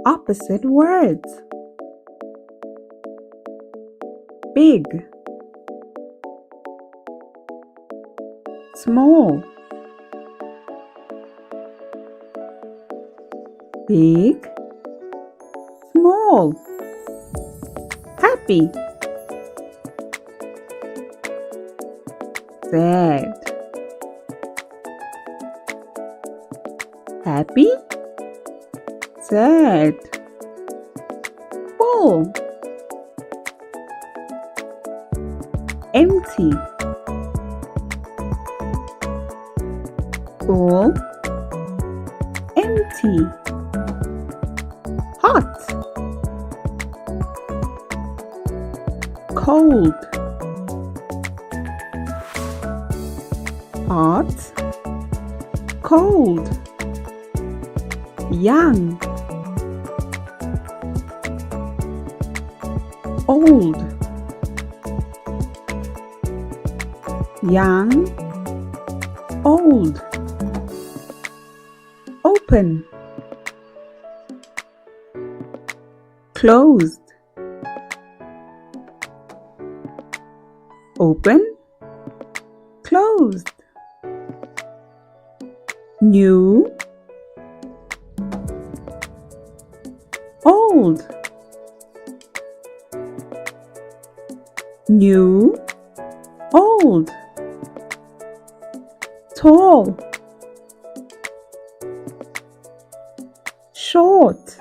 opposite words. Big, small, big, small, happy, sad, happy, sad, full, empty, full, empty, hot, cold, hot, cold, young, old, young, old, open, closed, open, closed, new, old, new, old, tall, short,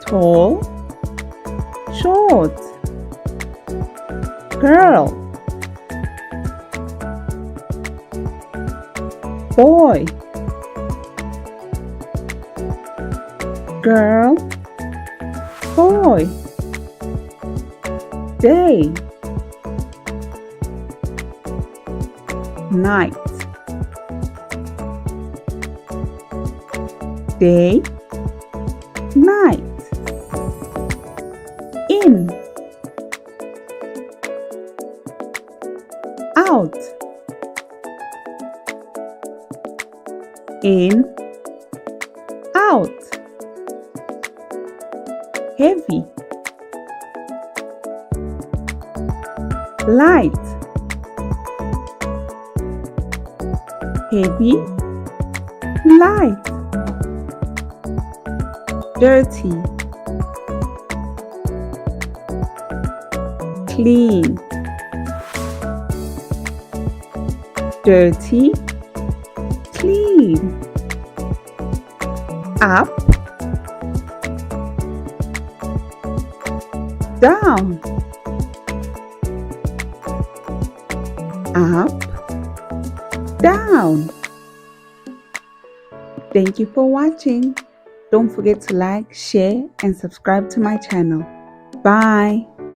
tall, short, girl, boy, girl, boy, day, night, day, night, in, out, in, out, heavy, light, heavy, light, dirty, clean, dirty, clean, up, down, up, down. Thank you for watching. Don't forget to like, share, and subscribe to my channel. Bye.